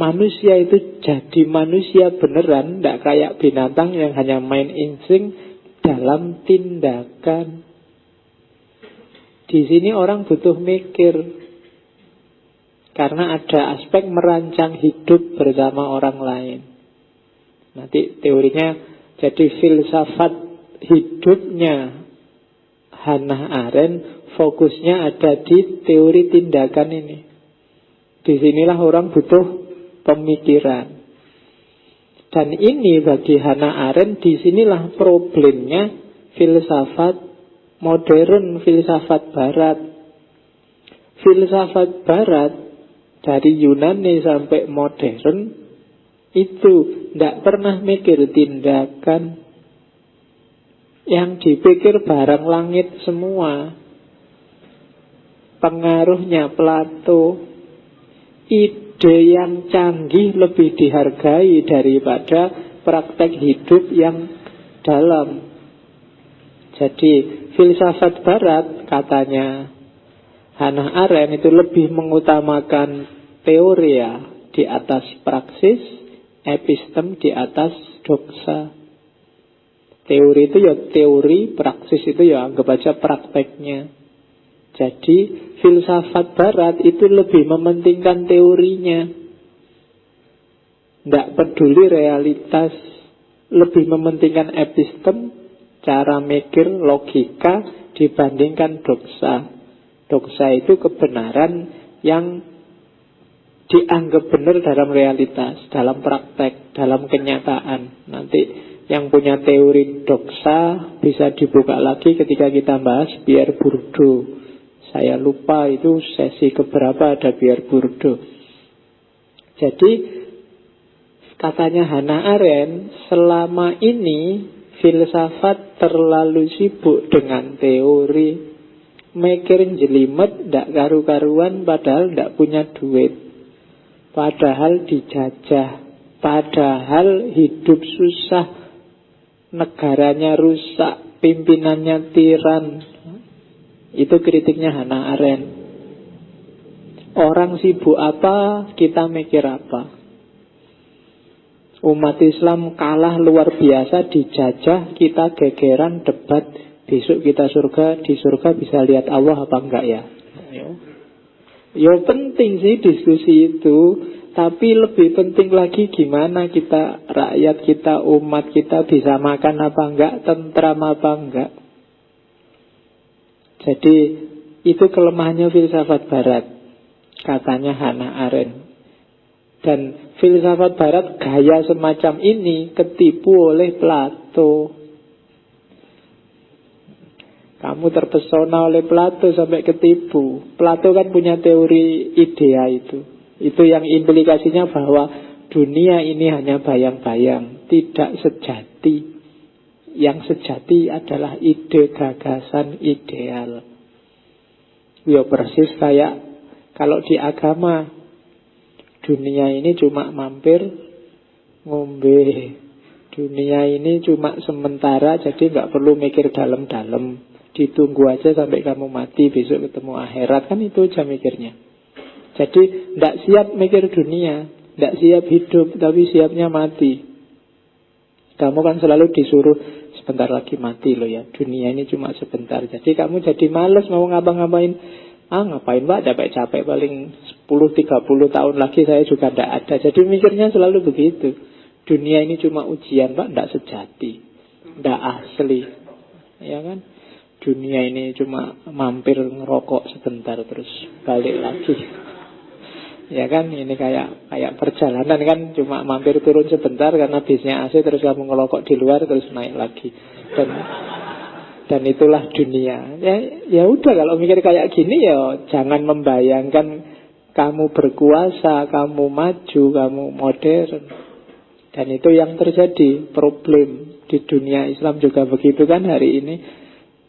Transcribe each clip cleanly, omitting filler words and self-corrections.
Manusia itu jadi manusia beneran, tidak kayak binatang yang hanya main insting dalam tindakan. Di sini orang butuh mikir, karena ada aspek merancang hidup bersama orang lain. Nanti teorinya jadi filsafat hidupnya Hannah Arendt fokusnya ada di teori tindakan ini. Disinilah orang butuh pemikiran. Dan ini bagi Hannah Arendt, disinilah problemnya filsafat modern, filsafat barat. Filsafat barat dari Yunani sampai modern itu tidak pernah mikir tindakan. Yang dipikir barang langit semua. Pengaruhnya Plato. Ide yang canggih lebih dihargai daripada praktek hidup yang dalam. Jadi filsafat barat, katanya Hannah Arendt, itu lebih mengutamakan teoria di atas praksis, epistem di atas doxa. Teori itu ya teori, praksis itu ya anggap aja prakteknya. Jadi filsafat barat itu lebih mementingkan teorinya, tidak peduli realitas, lebih mementingkan epistem, cara mikir, logika dibandingkan doxa. Doxa itu kebenaran yang dianggap benar dalam realitas, dalam praktek, dalam kenyataan. Nanti yang punya teori doxa bisa dibuka lagi ketika kita bahas Pierre Bourdieu. Saya lupa itu sesi keberapa ada Pierre Bourdieu. Jadi katanya Hannah Arendt, selama ini filsafat terlalu sibuk dengan teori, mikir jelimet, tidak karu-karuan, padahal tidak punya duit, padahal dijajah, padahal hidup susah, negaranya rusak, pimpinannya tiran. Itu kritiknya Hannah Arendt. Orang sibuk apa, kita mikir apa. Umat Islam kalah luar biasa, dijajah, kita gegeran, debat. Besok kita surga, di surga bisa lihat Allah apa enggak ya? Ya penting sih diskusi itu, tapi lebih penting lagi gimana kita, rakyat kita, umat kita bisa makan apa enggak, tentram apa enggak. Jadi itu kelemahannya filsafat barat, katanya Hannah Arendt. Dan filsafat barat gaya semacam ini ketipu oleh Plato. Kamu terpesona oleh Plato sampai ketipu. Plato kan punya teori idea itu. Itu yang implikasinya bahwa dunia ini hanya bayang-bayang, tidak sejati. Yang sejati adalah ide, gagasan, ideal. Ya persis kayak kalau di agama, dunia ini cuma mampir ngombe. Dunia ini cuma sementara, jadi gak perlu mikir dalam-dalam. Ditunggu aja sampai kamu mati, besok ketemu akhirat. Kan itu aja mikirnya. Jadi tidak siap mikir dunia, tidak siap hidup, tapi siapnya mati. Kamu kan selalu disuruh sebentar lagi mati loh ya, dunia ini cuma sebentar. Jadi kamu jadi males mau ngapa-ngapain. Ngapain pak, capek-capek, paling 10-30 tahun lagi saya juga tidak ada. Jadi mikirnya selalu begitu. Dunia ini cuma ujian pak, tidak sejati, tidak asli. Ya kan? Dunia ini cuma mampir ngerokok sebentar terus balik lagi. Ya kan, ini kayak perjalanan kan, cuma mampir turun sebentar karena bisnya AC, terus kamu ngelokok di luar terus naik lagi. Dan itulah dunia. Ya udah, kalau mikir kayak gini ya jangan membayangkan kamu berkuasa, kamu maju, kamu modern. Dan itu yang terjadi, problem di dunia Islam juga begitu kan hari ini.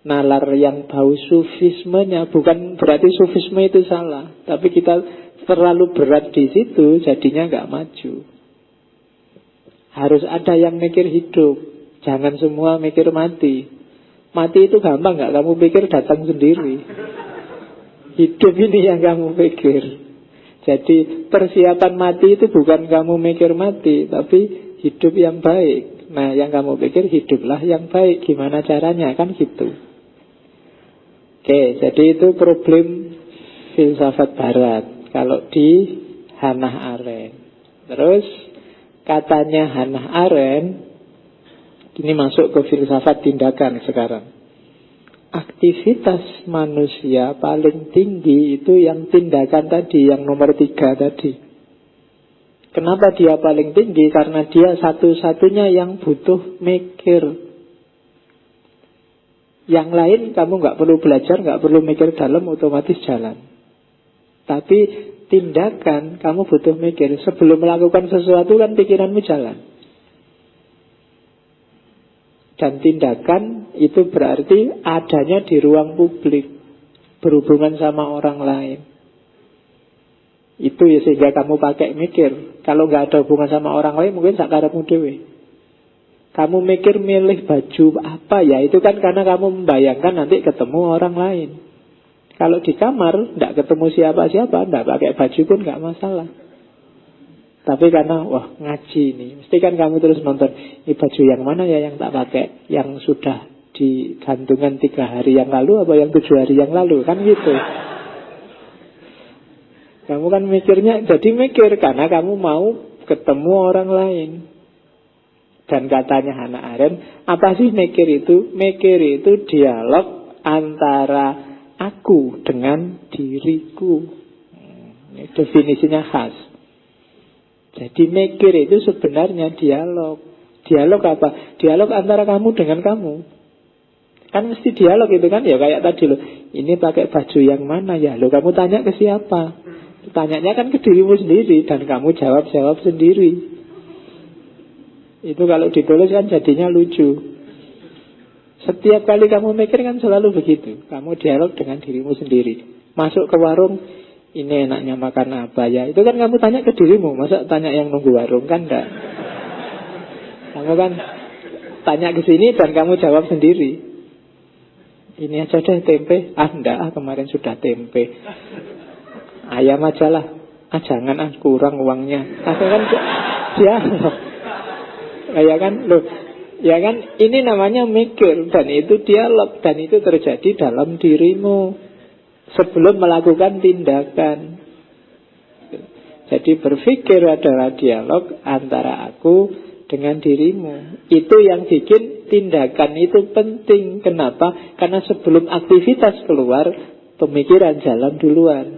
Nalar yang bau sufismenya, bukan berarti sufisme itu salah, tapi kita terlalu berat di situ, jadinya nggak maju. Harus ada yang mikir hidup, jangan semua mikir mati. Mati itu gampang nggak kamu pikir, datang sendiri. Hidup ini yang kamu pikir. Jadi persiapan mati itu bukan kamu mikir mati, tapi hidup yang baik. Nah, yang kamu pikir hiduplah yang baik. Gimana caranya? Kan gitu. Oke, jadi itu problem filsafat barat kalau di Hannah Arendt. Terus katanya Hannah Arendt, ini masuk ke filsafat tindakan sekarang. Aktivitas manusia paling tinggi itu yang tindakan tadi, yang nomor 3 tadi. Kenapa dia paling tinggi? Karena dia satu-satunya yang butuh mikir. Yang lain kamu gak perlu belajar, gak perlu mikir dalam, otomatis jalan. Tapi tindakan kamu butuh mikir. Sebelum melakukan sesuatu kan pikiranmu jalan. Dan tindakan itu berarti adanya di ruang publik, berhubungan sama orang lain. Itu ya sehingga kamu pakai mikir. Kalau nggak ada hubungan sama orang lain, mungkin sakarepmu dhewe. Kamu mikir milih baju apa ya, itu kan karena kamu membayangkan nanti ketemu orang lain. Kalau di kamar nggak ketemu siapa-siapa, nggak pakai baju pun nggak masalah. Tapi karena, wah ngaji nih, mesti kan kamu terus nonton, ini baju yang mana ya yang tak pakai, yang sudah digantungan 3 hari yang lalu, apa yang 7 hari yang lalu, kan gitu. Kamu kan mikirnya, jadi mikir karena kamu mau ketemu orang lain. Dan katanya Hannah Arendt, apa sih mikir itu? Mikir itu dialog antara aku dengan diriku. Ini definisinya khas. Jadi mikir itu sebenarnya dialog. Dialog apa? Dialog antara kamu dengan kamu. Kan mesti dialog itu kan, ya kayak tadi loh. Ini pakai baju yang mana ya? Loh, kamu tanya ke siapa? Tanyanya kan ke dirimu sendiri. Dan kamu jawab sendiri. Itu kalau ditulis kan jadinya lucu. Setiap kali kamu mikir kan selalu begitu. Kamu dialog dengan dirimu sendiri. Masuk ke warung, ini enaknya makan apa ya? Itu kan kamu tanya ke dirimu. Masa tanya yang nunggu warung? Kan enggak. Kamu kan tanya ke sini dan kamu jawab sendiri. Ini aja deh tempe. Enggak, kemarin sudah tempe. Ayam aja lah. Jangan, kurang uangnya. Itu kan dialog. Ya kan, loh. Ya kan, ini namanya mikir. Dan itu dialog. Dan itu terjadi dalam dirimu sebelum melakukan tindakan. Jadi berpikir adalah dialog antara aku dengan dirimu. Itu yang bikin tindakan itu penting. Kenapa? Karena sebelum aktivitas keluar, pemikiran jalan duluan.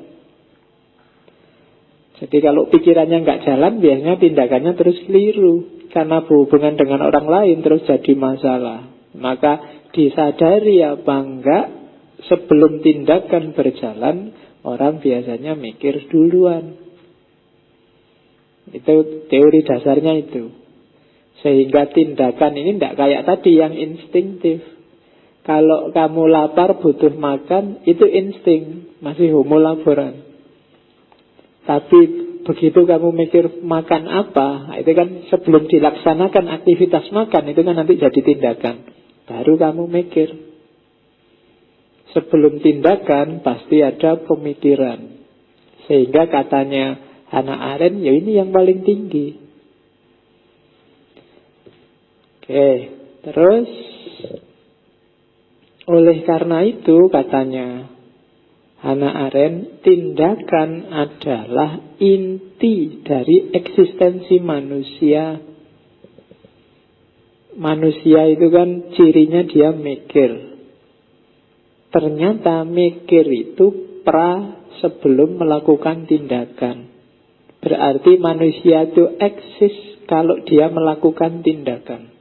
Jadi kalau pikirannya nggak jalan, biasanya tindakannya terus keliru. Karena berhubungan dengan orang lain terus jadi masalah. Maka disadari apa enggak, sebelum tindakan berjalan, orang biasanya mikir duluan. Itu teori dasarnya itu. Sehingga tindakan ini tidak kayak tadi yang instingtif. Kalau kamu lapar butuh makan, itu insting, masih homo laboran. Tapi begitu kamu mikir makan apa, itu kan sebelum dilaksanakan aktivitas makan, itu kan nanti jadi tindakan. Baru kamu mikir. Sebelum tindakan pasti ada pemikiran. Sehingga katanya Hannah Arendt, ya ini yang paling tinggi. Oke, terus oleh karena itu katanya Hannah Arendt, tindakan adalah inti dari eksistensi manusia. Manusia itu kan cirinya dia mikir. Ternyata mikir itu sebelum melakukan tindakan. Berarti manusia itu eksis kalau dia melakukan tindakan.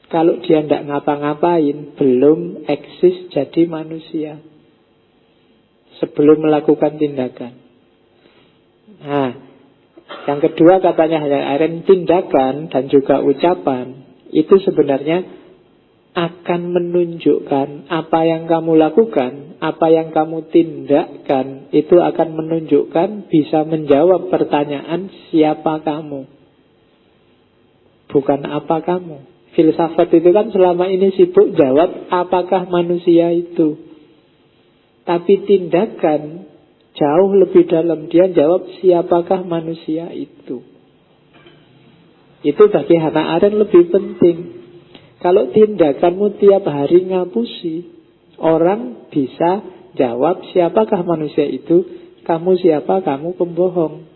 Kalau dia tidak ngapa-ngapain, belum eksis jadi manusia. Sebelum melakukan tindakan. Nah, yang kedua katanya Hannah Arendt, tindakan dan juga ucapan itu sebenarnya akan menunjukkan apa yang kamu lakukan, apa yang kamu tindakkan, itu akan menunjukkan, bisa menjawab pertanyaan siapa kamu, bukan apa kamu. Filsafat itu kan selama ini sibuk jawab apakah manusia itu. Tapi tindakan Jauh lebih dalam. Dia jawab, siapakah manusia itu? Itu bagi Hannah Arendt lebih penting. Kalau tindakanmu tiap hari ngapusi, orang bisa jawab, siapakah manusia itu? Kamu siapa? Kamu pembohong.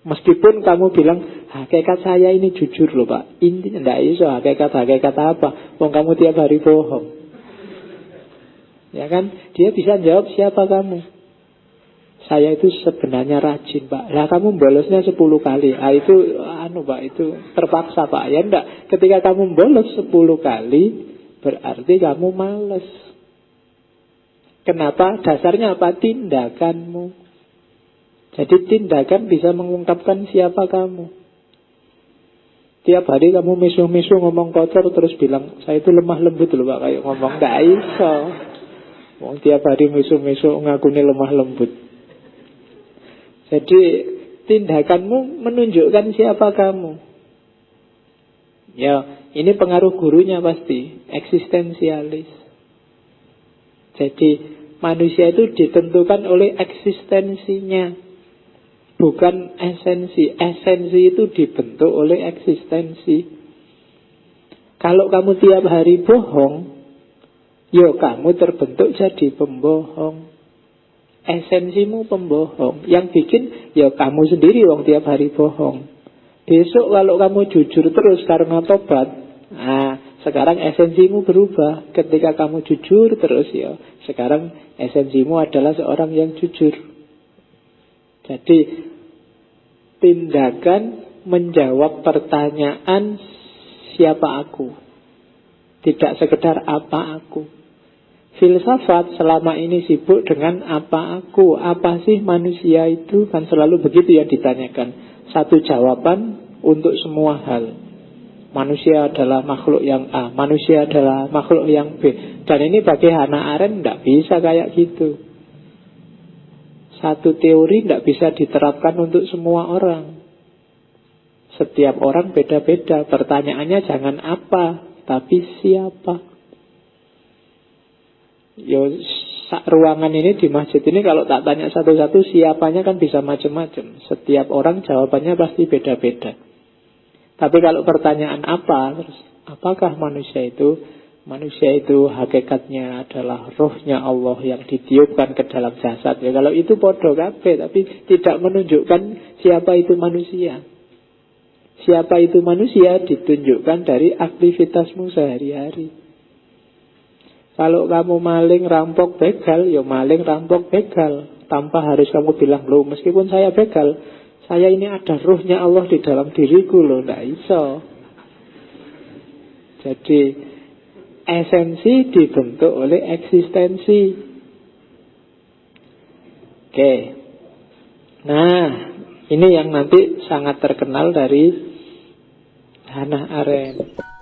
Meskipun kamu bilang, hakikat saya ini jujur loh Pak. Ini tidak iso, hakikat apa? Wong kamu tiap hari bohong. Ya kan? Dia bisa jawab, siapa kamu? Saya itu sebenarnya rajin Pak. Lah kamu bolosnya 10 kali. Itu Pak, itu terpaksa Pak. Ya enggak, ketika kamu bolos 10 kali, berarti kamu males. Kenapa? Dasarnya apa? Tindakanmu. Jadi tindakan bisa mengungkapkan siapa kamu. Tiap hari kamu misu-misu ngomong kotor terus bilang, saya itu lemah lembut loh Pak. Kayak ngomong, enggak iso. Tiap hari misu-misu ngakuni lemah lembut. Jadi tindakanmu menunjukkan siapa kamu. Ya, ini pengaruh gurunya pasti, eksistensialis. Jadi manusia itu ditentukan oleh eksistensinya, bukan esensi. Esensi itu dibentuk oleh eksistensi. Kalau kamu tiap hari bohong, ya kamu terbentuk jadi pembohong. Esensimu pembohong. Yang bikin ya kamu sendiri wong tiap hari bohong. Besok kalau kamu jujur terus karena tobat, sekarang esensimu berubah. Ketika kamu jujur terus ya, sekarang esensimu adalah seorang yang jujur. Jadi tindakan menjawab pertanyaan siapa aku, tidak sekedar apa aku. Filsafat selama ini sibuk dengan apa aku, apa sih manusia itu, kan selalu begitu yang ditanyakan. Satu jawaban untuk semua hal. Manusia adalah makhluk yang A, manusia adalah makhluk yang B. Dan ini bagi Hannah Arendt tidak bisa kayak gitu. Satu teori tidak bisa diterapkan untuk semua orang. Setiap orang beda-beda. Pertanyaannya jangan apa, tapi siapa. Yo, ruangan ini di masjid ini kalau tak tanya satu-satu siapanya kan bisa macam-macam. Setiap orang jawabannya pasti beda-beda. Tapi kalau pertanyaan apa, terus apakah manusia itu? Manusia itu hakikatnya adalah rohnya Allah yang ditiupkan ke dalam jasad. Ya, kalau itu podo kabeh, tapi tidak menunjukkan siapa itu manusia. Siapa itu manusia ditunjukkan dari aktivitasmu sehari-hari. Kalau kamu maling, rampok, begal, ya maling, rampok, begal. Tanpa harus kamu bilang, loh meskipun saya begal, saya ini ada ruhnya Allah di dalam diriku loh. Nggak iso. Jadi esensi dibentuk oleh eksistensi. Oke. Nah, ini yang nanti sangat terkenal dari Hannah Arendt.